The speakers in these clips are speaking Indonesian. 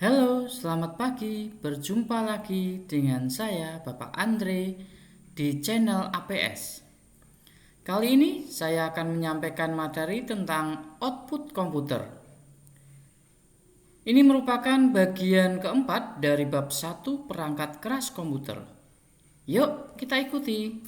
Halo, selamat pagi. Berjumpa lagi dengan saya, Bapak Andre, di channel APS. Kali ini saya akan menyampaikan materi tentang output komputer. Ini merupakan bagian keempat dari bab 1 perangkat keras komputer. Yuk, kita ikuti.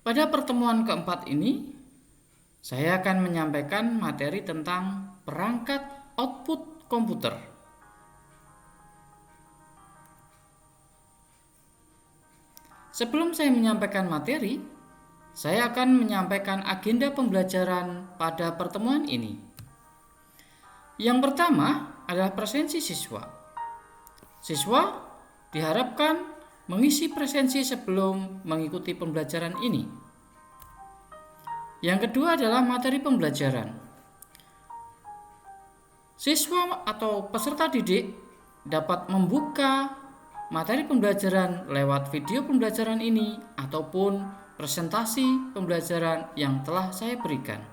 Pada pertemuan keempat ini, saya akan menyampaikan materi tentang perangkat output komputer. Sebelum saya menyampaikan materi, saya akan menyampaikan agenda pembelajaran pada pertemuan ini. Yang pertama adalah presensi siswa. Siswa diharapkan mengisi presensi sebelum mengikuti pembelajaran ini. Yang kedua adalah materi pembelajaran. Siswa atau peserta didik dapat membuka materi pembelajaran lewat video pembelajaran ini ataupun presentasi pembelajaran yang telah saya berikan.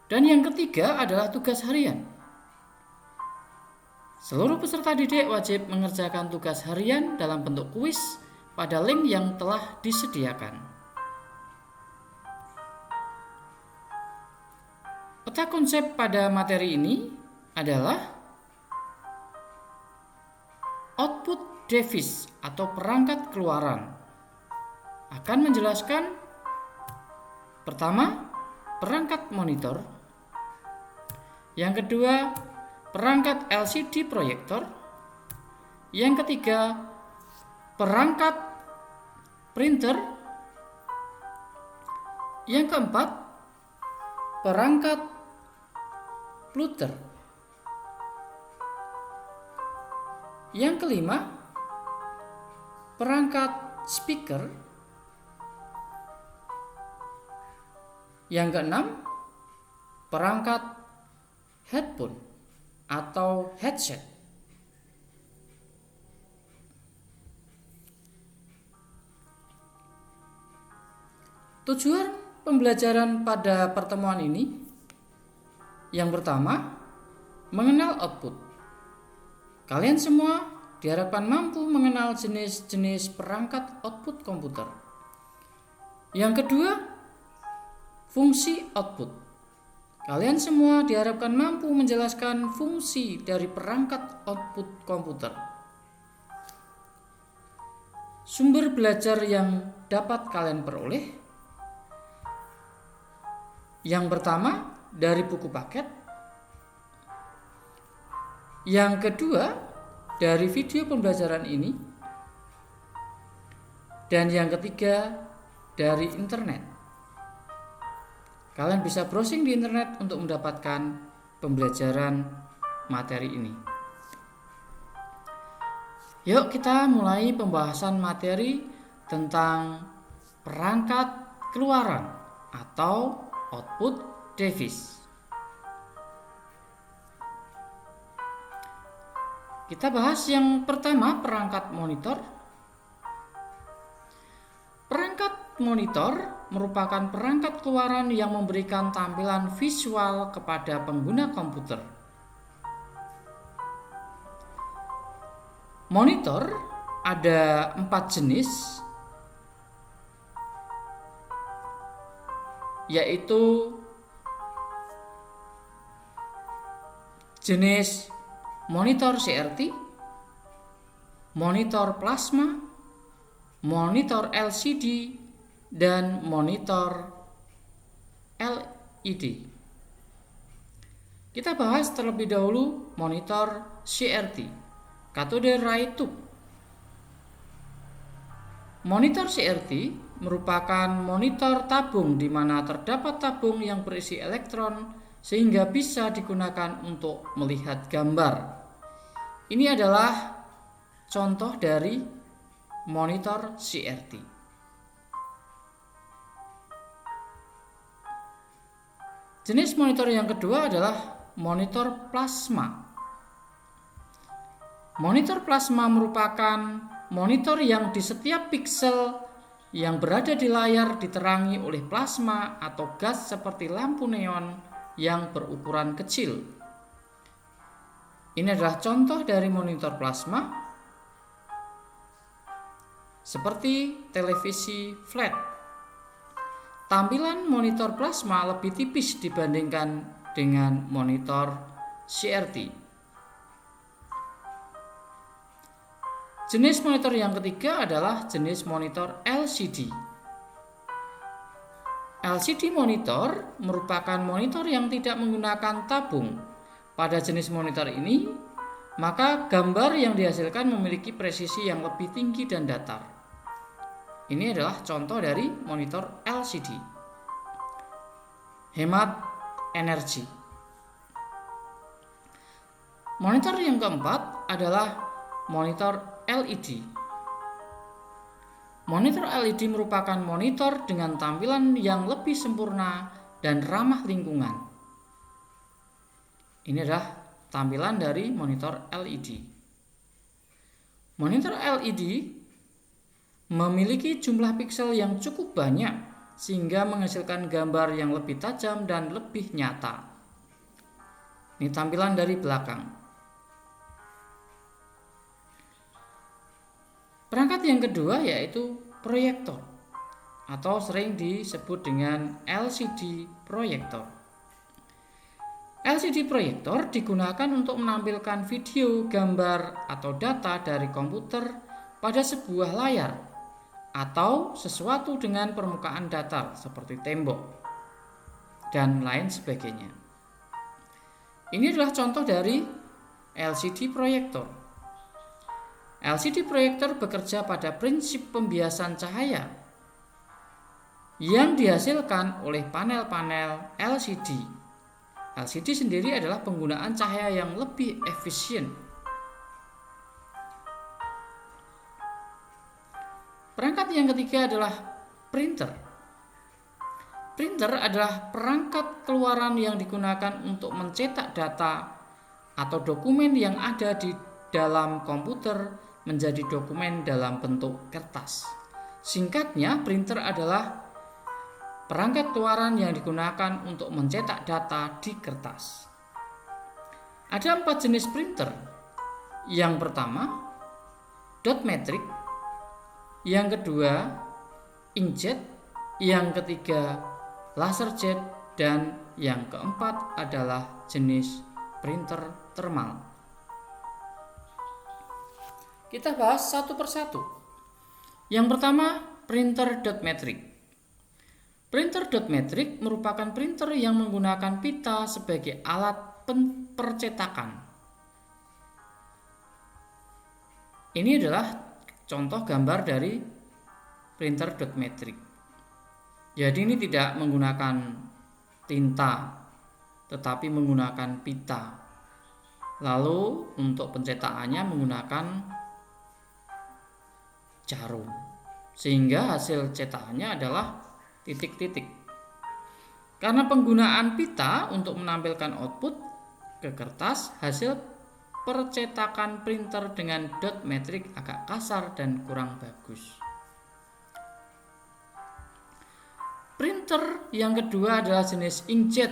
Dan yang ketiga adalah tugas harian. Seluruh peserta didik wajib mengerjakan tugas harian dalam bentuk kuis pada link yang telah disediakan. Peta konsep pada materi ini adalah output device atau perangkat keluaran. Akan menjelaskan pertama, perangkat monitor. Yang kedua, perangkat LCD proyektor. Yang ketiga, perangkat printer. Yang keempat, perangkat plotter. Yang kelima, perangkat speaker. Yang keenam, perangkat headphone atau headset. Tujuan pembelajaran pada pertemuan ini, yang pertama, mengenal output. Kalian semua diharapkan mampu mengenal jenis-jenis perangkat output komputer. Yang kedua, fungsi output. Kalian semua diharapkan mampu menjelaskan fungsi dari perangkat output komputer. Sumber belajar yang dapat kalian peroleh. Yang pertama, dari buku paket. Yang kedua, dari video pembelajaran ini. Dan yang ketiga, dari internet. Kalian bisa browsing di internet untuk mendapatkan pembelajaran materi ini. Yuk kita mulai pembahasan materi tentang perangkat keluaran atau output device. Kita bahas yang pertama, perangkat monitor. Perangkat monitor merupakan perangkat keluaran yang memberikan tampilan visual kepada pengguna komputer. Monitor ada 4 jenis, yaitu jenis monitor CRT, monitor plasma, monitor LCD, dan monitor LED. Kita bahas terlebih dahulu monitor CRT, cathode ray tube. Monitor CRT merupakan monitor tabung di mana terdapat tabung yang berisi elektron sehingga bisa digunakan untuk melihat gambar. Ini adalah contoh dari monitor CRT. Jenis monitor yang kedua adalah monitor plasma. Monitor plasma merupakan monitor yang di setiap piksel yang berada di layar diterangi oleh plasma atau gas seperti lampu neon yang berukuran kecil. Ini adalah contoh dari monitor plasma seperti televisi flat. Tampilan monitor plasma lebih tipis dibandingkan dengan monitor CRT. Jenis monitor yang ketiga adalah jenis monitor LCD. LCD monitor merupakan monitor yang tidak menggunakan tabung. Pada jenis monitor ini, maka gambar yang dihasilkan memiliki presisi yang lebih tinggi dan datar. Ini adalah contoh dari monitor LCD. Hemat energi. Monitor yang keempat adalah monitor LED. Monitor LED merupakan monitor dengan tampilan yang lebih sempurna dan ramah lingkungan. Ini adalah tampilan dari monitor LED. Monitor LED memiliki jumlah piksel yang cukup banyak sehingga menghasilkan gambar yang lebih tajam dan lebih nyata. Ini tampilan dari belakang. Perangkat yang kedua yaitu proyektor atau sering disebut dengan LCD proyektor. LCD proyektor digunakan untuk menampilkan video, gambar, atau data dari komputer pada sebuah layar atau sesuatu dengan permukaan datar seperti tembok dan lain sebagainya. Ini adalah contoh dari LCD proyektor. LCD proyektor bekerja pada prinsip pembiasan cahaya yang dihasilkan oleh panel-panel LCD. LCD sendiri adalah penggunaan cahaya yang lebih efisien. Perangkat yang ketiga adalah printer. Printer adalah perangkat keluaran yang digunakan untuk mencetak data atau dokumen yang ada di dalam komputer menjadi dokumen dalam bentuk kertas. Singkatnya, printer adalah perangkat keluaran yang digunakan untuk mencetak data di kertas. Ada 4 jenis printer. Yang pertama, dot matrix. Yang kedua, inkjet. Yang ketiga, laserjet. Dan yang keempat adalah jenis printer thermal. Kita bahas satu persatu. Yang pertama, printer dot matrix. Printer dot matrix merupakan printer yang menggunakan pita sebagai alat percetakan. Ini adalah contoh gambar dari printer dot matrix. Jadi ini tidak menggunakan tinta, tetapi menggunakan pita. Lalu untuk pencetakannya menggunakan jarum, sehingga hasil cetakannya adalah titik-titik. Karena penggunaan pita untuk menampilkan output ke kertas, hasil percetakan printer dengan dot matrix agak kasar dan kurang bagus. Printer yang kedua adalah jenis inkjet.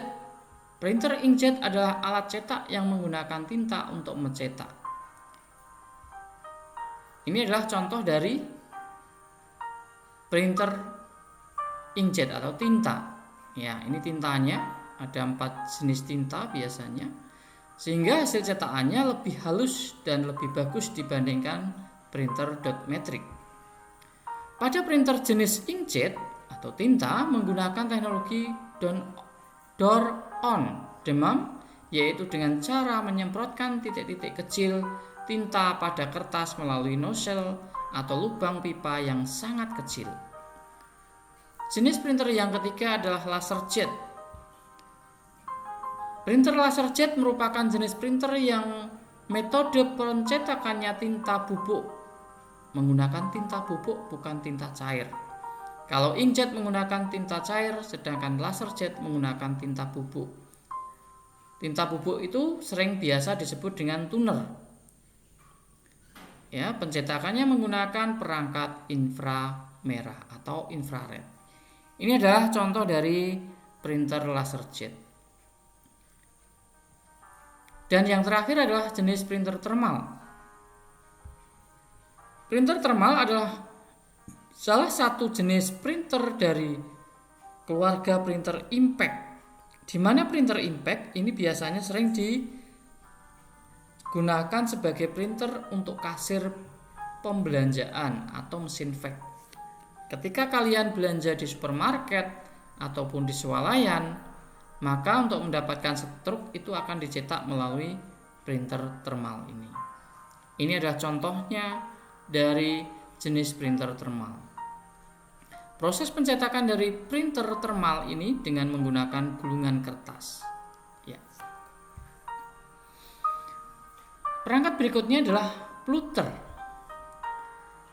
Printer inkjet adalah alat cetak yang menggunakan tinta untuk mencetak. Ini adalah contoh dari printer inkjet atau tinta. Ya, ini tintanya, ada 4 jenis tinta biasanya, sehingga hasil cetakannya lebih halus dan lebih bagus dibandingkan printer dot matrix. Pada printer jenis inkjet atau tinta menggunakan teknologi door-on demam, yaitu dengan cara menyemprotkan titik-titik kecil tinta pada kertas melalui nozzle atau lubang pipa yang sangat kecil. Jenis printer yang ketiga adalah laserjet. Printer laserjet merupakan jenis printer yang metode pencetakannya tinta bubuk, menggunakan tinta bubuk bukan tinta cair. Kalau inkjet menggunakan tinta cair, sedangkan laserjet menggunakan tinta bubuk. Tinta bubuk itu sering biasa disebut dengan tuner. Ya, pencetakannya menggunakan perangkat inframerah atau infrared. Ini adalah contoh dari printer laserjet. Dan yang terakhir adalah jenis printer thermal. Printer thermal adalah salah satu jenis printer dari keluarga printer impact, di mana printer impact ini biasanya sering digunakan sebagai printer untuk kasir pembelanjaan atau mesin fax. Ketika kalian belanja di supermarket ataupun di swalayan, maka untuk mendapatkan stroke itu akan dicetak melalui printer thermal ini. Ini adalah contohnya dari jenis printer thermal. Proses pencetakan dari printer thermal ini dengan menggunakan gulungan kertas. Ya. Perangkat berikutnya adalah plotter.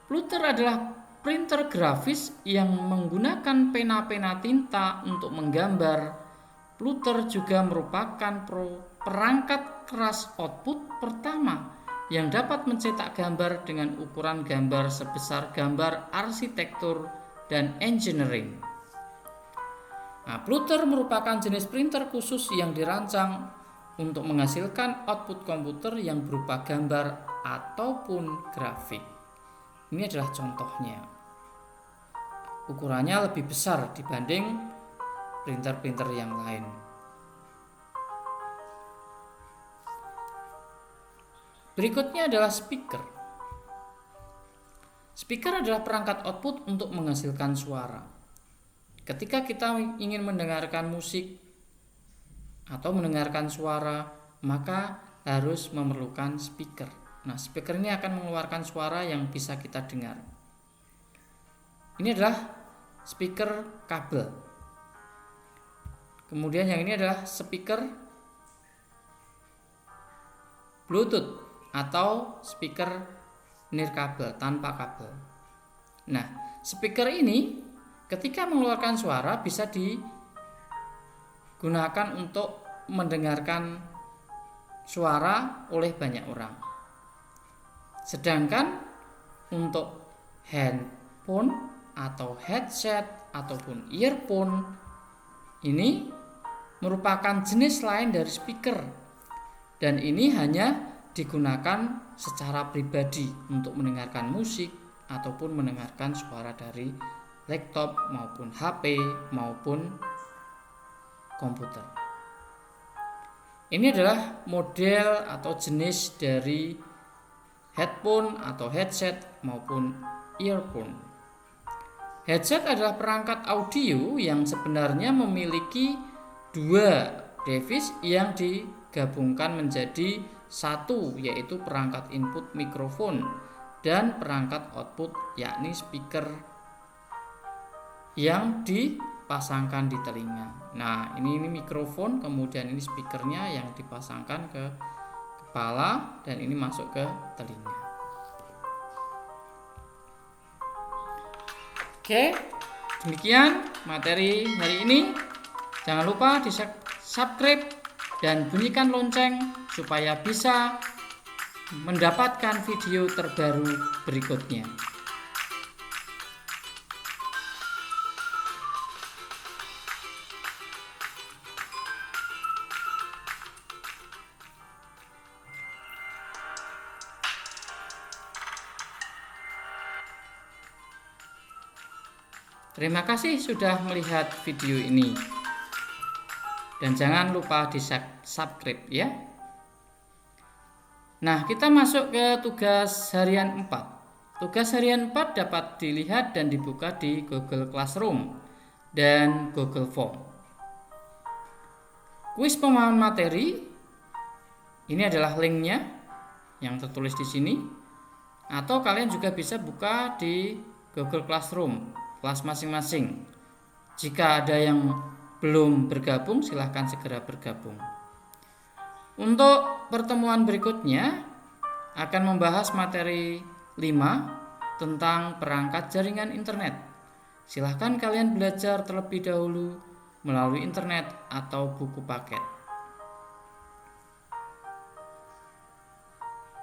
Plotter adalah printer grafis yang menggunakan pena-pena tinta untuk menggambar. Plotter juga merupakan perangkat keras output pertama yang dapat mencetak gambar dengan ukuran gambar sebesar gambar arsitektur dan engineering. Nah, plotter merupakan jenis printer khusus yang dirancang untuk menghasilkan output komputer yang berupa gambar ataupun grafik. Ini adalah contohnya. Ukurannya lebih besar dibanding printer-printer yang lain. Berikutnya adalah speaker. Speaker adalah perangkat output untuk menghasilkan suara. Ketika kita ingin mendengarkan musik atau mendengarkan suara, maka harus memerlukan speaker. Nah, speaker ini akan mengeluarkan suara yang bisa kita dengar. Ini adalah speaker kabel. Kemudian yang ini adalah speaker Bluetooth atau speaker nirkabel tanpa kabel. Nah, speaker ini ketika mengeluarkan suara bisa digunakan untuk mendengarkan suara oleh banyak orang. Sedangkan untuk handphone atau headset ataupun earphone ini merupakan jenis lain dari speaker, dan ini hanya digunakan secara pribadi untuk mendengarkan musik ataupun mendengarkan suara dari laptop maupun HP maupun komputer. Ini adalah model atau jenis dari headphone atau headset maupun earphone. Headset adalah perangkat audio yang sebenarnya memiliki dua device yang digabungkan menjadi satu, yaitu perangkat input mikrofon dan perangkat output, yakni speaker yang dipasangkan di telinga. Nah, ini mikrofon, kemudian ini speakernya yang dipasangkan ke kepala dan ini masuk ke telinga. Oke, demikian materi hari ini. Jangan lupa di subscribe dan bunyikan lonceng supaya bisa mendapatkan video terbaru berikutnya. Terima kasih sudah melihat video ini. Dan jangan lupa di subscribe ya. Nah, kita masuk ke tugas harian 4. Tugas harian 4 dapat dilihat dan dibuka di Google Classroom dan Google Form. Kuis pemahaman materi, ini adalah linknya yang tertulis di sini. Atau kalian juga bisa buka di Google Classroom kelas masing-masing. Jika ada yang belum bergabung, silahkan segera bergabung. Untuk pertemuan berikutnya akan membahas materi 5 tentang perangkat jaringan internet. Silahkan kalian belajar terlebih dahulu melalui internet atau buku paket.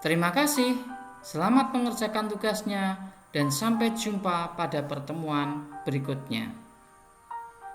Terima kasih, selamat mengerjakan tugasnya, dan sampai jumpa pada pertemuan berikutnya.